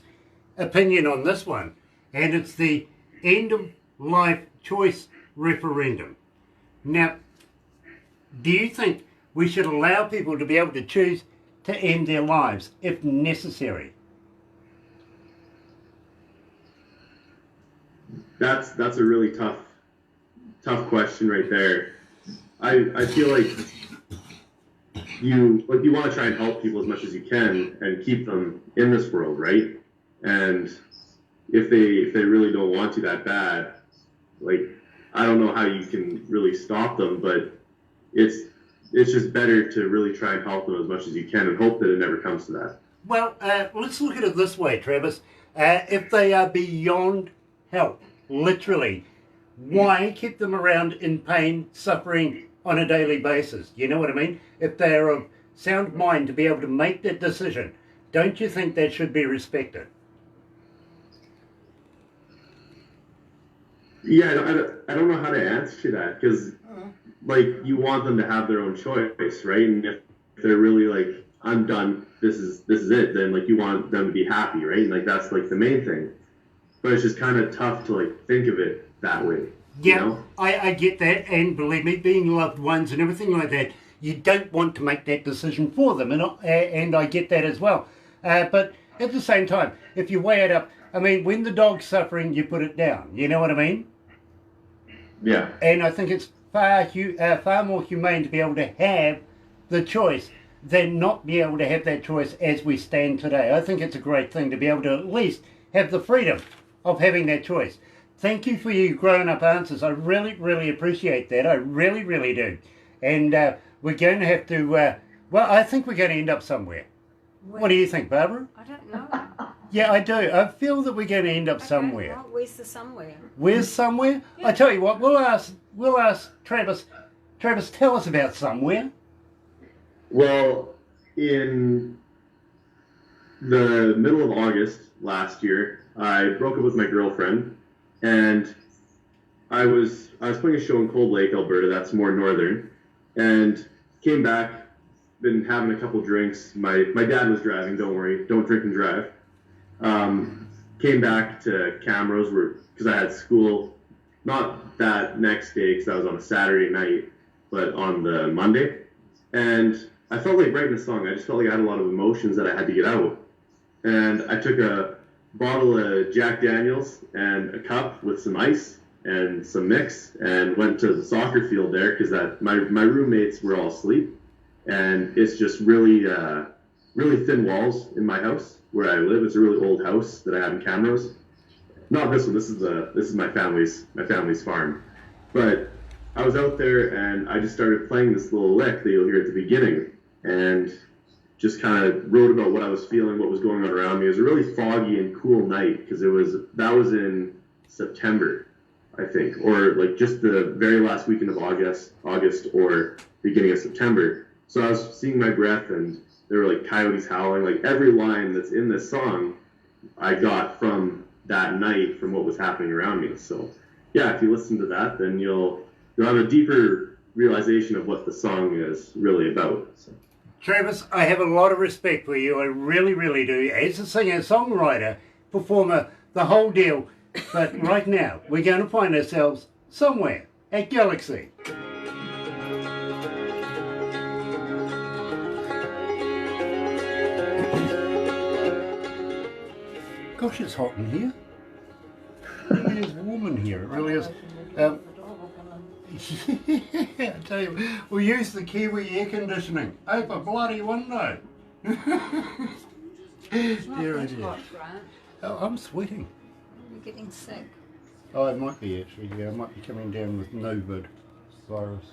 opinion on this one, and it's the end of life choice referendum. Now, do you think we should allow people to be able to choose to end their lives if necessary?
that's a really tough question right there. I feel like you want to try and help people as much as you can and keep them in this world, right? And if they really don't want to that bad, like I don't know how you can really stop them, but it's just better to really try and help them as much as you can and hope that it never comes to that.
Well, let's look at it this way, Travis. If they are beyond help, literally, why keep them around in pain, suffering on a daily basis? You know what I mean? If they are of sound mind to be able to make that decision, don't you think that should be respected?
Yeah, I don't know how to answer that because, like, you want them to have their own choice, right? And if they're really like, I'm done, this is it, then like you want them to be happy, right? And like that's like the main thing. But it's just kind of tough to like think of it that way.
Yeah,
you know?
I get that, and believe me, being loved ones and everything like that, you don't want to make that decision for them, and I get that as well. But at the same time, if you weigh it up, I mean, when the dog's suffering, you put it down. You know what I mean?
Yeah.
And I think it's far more humane to be able to have the choice than not be able to have that choice as we stand today. I think it's a great thing to be able to at least have the freedom of having that choice. Thank you for your grown-up answers. I really, really appreciate that. I really, really do. And we're going to have to, I think we're going to end up somewhere. What do you think, Barbara?
I don't know.
Yeah, I do. I feel that we're going to end up somewhere.
Well, where's the somewhere?
Where's somewhere? Yeah. I tell you what, we'll ask Travis. Travis, tell us about somewhere.
Well, in the middle of August last year, I broke up with my girlfriend, and I was playing a show in Cold Lake, Alberta. That's more northern, and came back. Been having a couple drinks. My dad was driving. Don't worry, don't drink and drive. Came back to Camrose because I had school, not that next day because I was on a Saturday night, but on the Monday, and I felt like writing a song. I just felt like I had a lot of emotions that I had to get out, and I took a bottle of Jack Daniels and a cup with some ice and some mix and went to the soccer field there because my roommates were all asleep, and it's just really really thin walls in my house where I live. It's a really old house that I have in Camrose. Not this one. This is my family's farm. But I was out there and I just started playing this little lick that you'll hear at the beginning, and just kind of wrote about what I was feeling, what was going on around me. It was a really foggy and cool night because that was in September, I think, or like just the very last weekend of August or beginning of September. So I was seeing my breath, and there were like coyotes howling. Like every line that's in this song, I got from that night, from what was happening around me. So yeah, if you listen to that, then you'll have a deeper realization of what the song is really about. So.
Travis, I have a lot of respect for you. I really, really do. As a singer, songwriter, performer, the whole deal. But right now, we're going to find ourselves somewhere at Galaxy. Gosh, it's hot in here. It really is warm in here. It really is. I tell you, we use the Kiwi air conditioning. Open bloody window.
It's not
Dear,
that
dear.
hot, Grant.
Oh, I'm sweating.
You're getting sick.
Oh, it might be actually. Yeah, I might be coming down with Novid virus.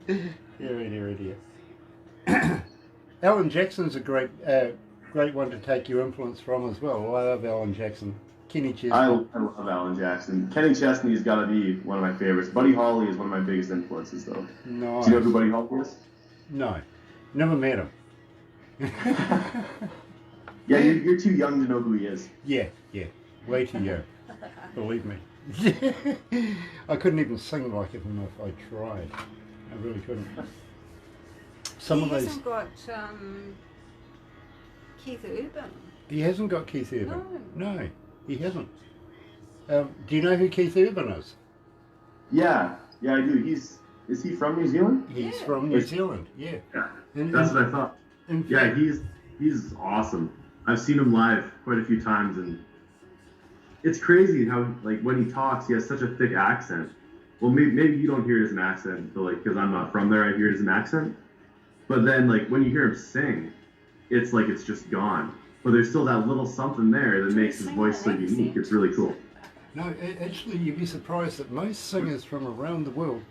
Dear, dear. Alan Jackson's a great one to take your influence from as well. I love Alan Jackson. Kenny Chesney.
I love Alan Jackson. Kenny Chesney's got to be one of my favorites. Buddy Holly is one of my biggest influences, though.
Nice.
Do you know who Buddy Holly is?
No, never met him.
Yeah, you're too young to know who he is.
Yeah, way too young. Believe me. I couldn't even sing like him if I tried. I really couldn't. Some of those.
He hasn't got Keith Urban.
He hasn't got Keith Urban. No, he hasn't. Do you know who Keith Urban is?
Yeah, I do. Is he from New Zealand?
He's from New Zealand. Yeah.
That's what I thought. Yeah, he's awesome. I've seen him live quite a few times, and it's crazy how, like, when he talks, he has such a thick accent. Well, maybe you don't hear it as an accent, but like, because I'm not from there, I hear it as an accent. But then, like, when you hear him sing, it's like it's just gone. But there's still that little something there that makes his voice so unique. It's really cool.
No, actually, you'd be surprised that most singers from around the world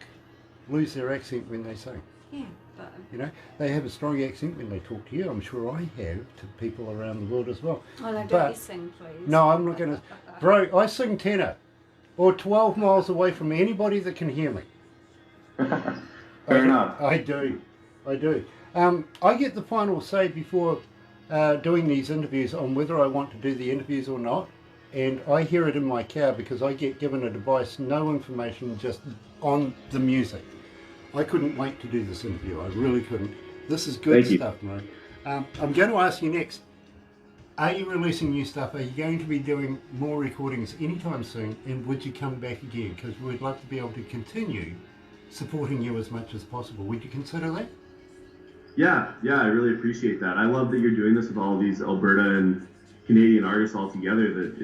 lose their accent when they sing.
Yeah, but...
You know, they have a strong accent when they talk to you. I'm sure I have to people around the world as well.
Oh, no,
But-
don't you sing, please.
No, I'm not going to... Bro, I sing tenor. Or 12 miles away from anybody that can hear me.
Fair enough.
I do. I get the final say before doing these interviews on whether I want to do the interviews or not. And I hear it in my car because I get given a device, no information, just on the music. I couldn't wait to do this interview. I really couldn't. This is good stuff, mate. I'm going to ask you next. Are you releasing new stuff? Are you going to be doing more recordings anytime soon? And would you come back again? Because we'd love to be able to continue supporting you as much as possible. Would you consider that?
Yeah, I really appreciate that. I love that you're doing this with all these Alberta and Canadian artists all together. That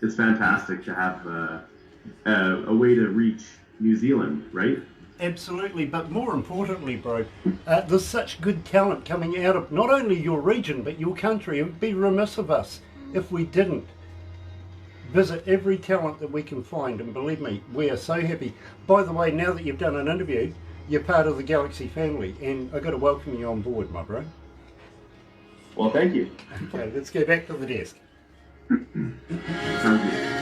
it's fantastic to have a way to reach New Zealand, right?
Absolutely, but more importantly, bro, there's such good talent coming out of not only your region, but your country. It would be remiss of us if we didn't visit every talent that we can find, and believe me, we are so happy. By the way, now that you've done an interview, you're part of the Galaxy family, and I've got to welcome you on board, my bro.
Well, thank you.
Okay, let's go back to the desk.
Sounds good.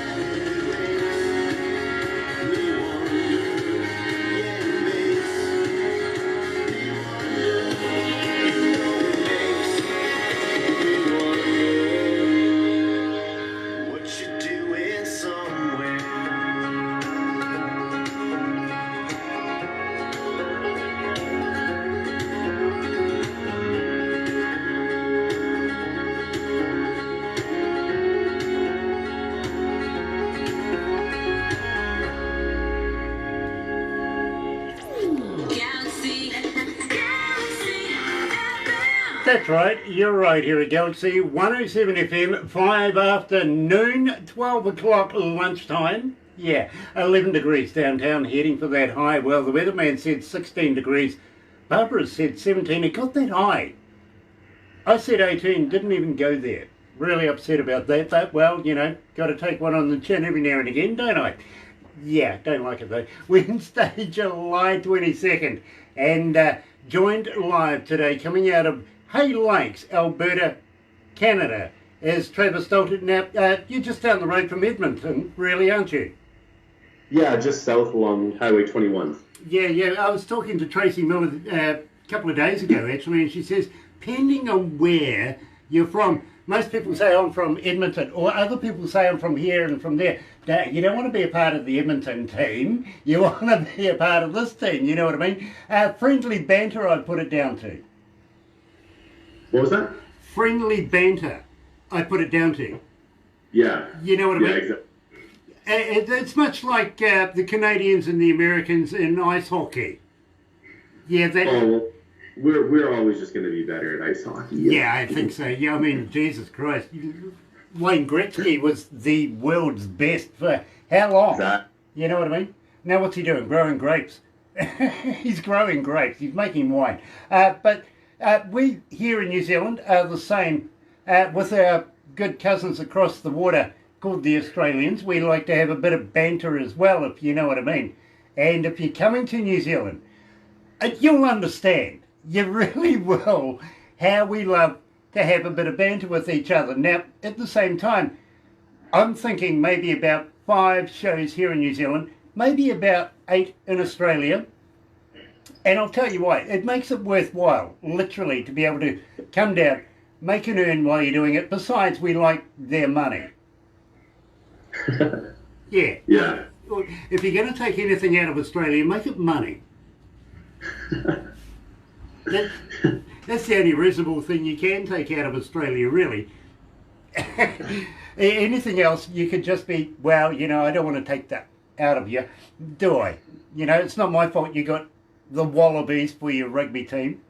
That's right, you're right here at Galaxy 107 FM, 5 afternoon, 12 o'clock lunchtime. Yeah, 11 degrees downtown, heading for that high. Well, the weatherman said 16 degrees. Barbara said 17. It got that high. I said 18, didn't even go there. Really upset about that, but, well, you know, got to take one on the chin every now and again, don't I? Yeah, don't like it though. Wednesday, July 22nd. And joined live today, coming out of Hay Lakes, Alberta, Canada, is Travis Dolter. Now, you're just down the road from Edmonton, really, aren't you?
Yeah, just south along Highway 21.
Yeah. I was talking to Tracy Miller a couple of days ago, actually, and she says, depending on where you're from, most people say I'm from Edmonton, or other people say I'm from here and from there. Now, you don't want to be a part of the Edmonton team. You want to be a part of this team, you know what I mean? Friendly banter, I'd put it down to.
What was that?
Friendly banter, I put it down to.
Yeah.
You know what I mean?
Exactly.
It's much like the Canadians and the Americans in ice hockey. Yeah, that...
Oh, well, we're always just going to be better at ice hockey.
Yeah, I think so. Yeah, I mean, Jesus Christ. Wayne Gretzky was the world's best for how long?
Exactly.
You know what I mean? Now what's he doing? Growing grapes. He's growing grapes. He's making wine. But we here in New Zealand are the same with our good cousins across the water called the Australians. We like to have a bit of banter as well, if you know what I mean. And if you're coming to New Zealand, you'll understand. You really will, how we love to have a bit of banter with each other. Now, at the same time, I'm thinking maybe about 5 shows here in New Zealand, maybe about 8 in Australia. And I'll tell you why, it makes it worthwhile, literally, to be able to come down, make an earn while you're doing it. Besides, we like their money. Yeah.
Yeah.
If you're going to take anything out of Australia, make it money. That's the only reasonable thing you can take out of Australia, really. Anything else, you could just be, well, you know, I don't want to take that out of you, do I? You know, it's not my fault you got the Wallabies for your rugby team.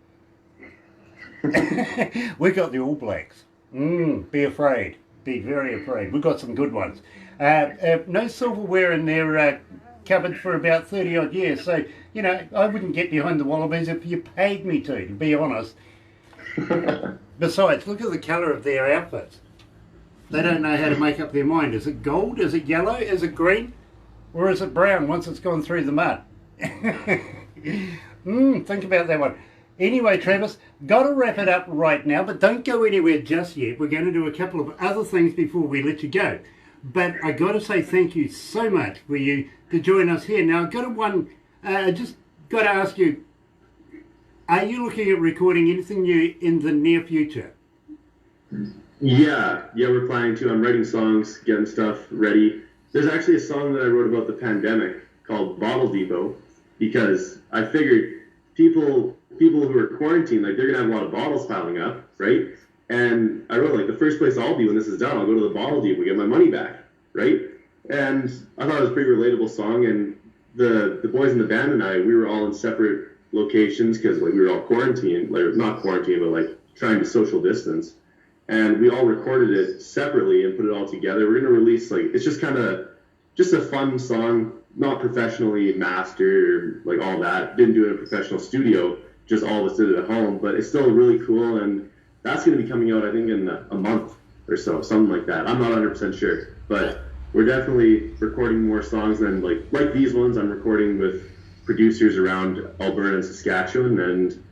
We got the All Blacks. Be afraid. Be very afraid. We've got some good ones. No silverware in their cupboard for about 30 odd years, so you know I wouldn't get behind the Wallabies if you paid me to be honest. Besides, look at the colour of their outfits. They don't know how to make up their mind. Is it gold? Is it yellow? Is it green? Or is it brown once it's gone through the mud? Think about that one. Anyway, Travis, got to wrap it up right now, but don't go anywhere just yet. We're going to do a couple of other things before we let you go. But I got to say thank you so much for you to join us here. Now, I just got to ask you, are you looking at recording anything new in the near future?
Yeah, we're planning to. I'm writing songs, getting stuff ready. There's actually a song that I wrote about the pandemic called Bottle Depot, because I figured people who are quarantined, like, they're going to have a lot of bottles piling up, right? And I wrote, like, the first place I'll be when this is done, I'll go to the Bottle Depot, get my money back, right? And I thought it was a pretty relatable song, and the boys in the band and I, we were all in separate locations because, like, we were all quarantined, like, not quarantined, but, like, trying to social distance. And we all recorded it separately and put it all together. We're going to release, like, it's just kind of just a fun song, not professionally mastered or, like, all that. Didn't do it in a professional studio, just all of us did it at home. But it's still really cool, and that's going to be coming out, I think, in a month or so, something like that. I'm not 100% sure, but we're definitely recording more songs than, like these ones. I'm recording with producers around Alberta and Saskatchewan, and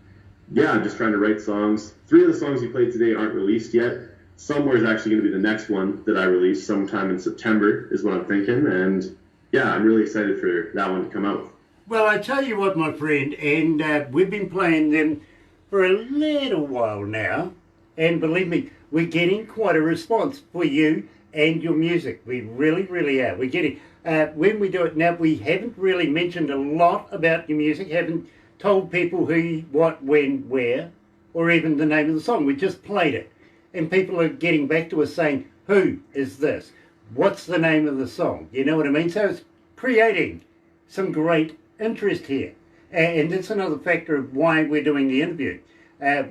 yeah, I'm just trying to write songs. 3 of the songs you played today aren't released yet. Somewhere is actually going to be the next one that I release sometime in September is what I'm thinking. And yeah, I'm really excited for that one to come out.
Well, I tell you what, my friend, and we've been playing them for a little while now. And believe me, we're getting quite a response for you and your music. We really, really are. We're getting, when we do it now, we haven't really mentioned a lot about your music, haven't told people who, what, when, where, or even the name of the song. We just played it. And people are getting back to us saying, who is this? What's the name of the song? You know what I mean? So it's creating some great interest here. And that's another factor of why we're doing the interview.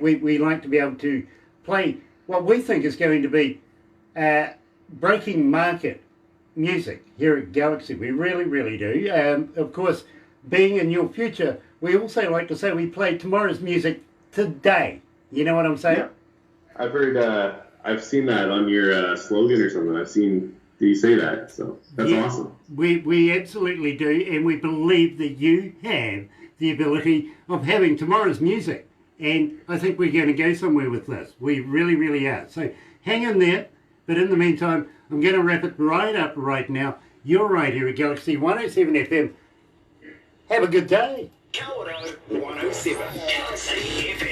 We like to be able to play what we think is going to be breaking market music here at Galaxy. We really, really do. Of course, being in your future, we also like to say we play tomorrow's music today. You know what I'm saying?
Yeah. I've heard, I've seen that on your slogan or something. I've seen you say that, so that's awesome.
We absolutely do, and we believe that you have the ability of having tomorrow's music. And I think we're going to go somewhere with this. We really, really are. So hang in there. But in the meantime, I'm going to wrap it right up right now. You're right here at Galaxy 107 FM. Have a good day.
Kawerau 107 Galaxy FM.